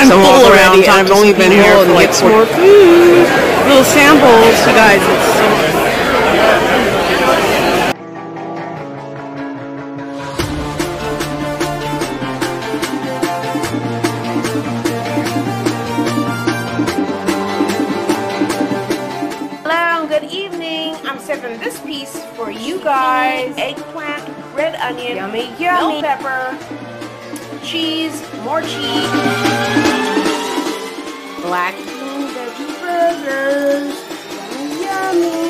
I'm to walk full around, already, talk and to I've only some been here people, for and like get some more food. Little samples, you guys. It's so good. Hello, good evening. I'm serving this piece for you guys. Eggplant, red onion, yummy, yummy, bell pepper, cheese, more cheese, black bean veggie burgers, yummy, yummy.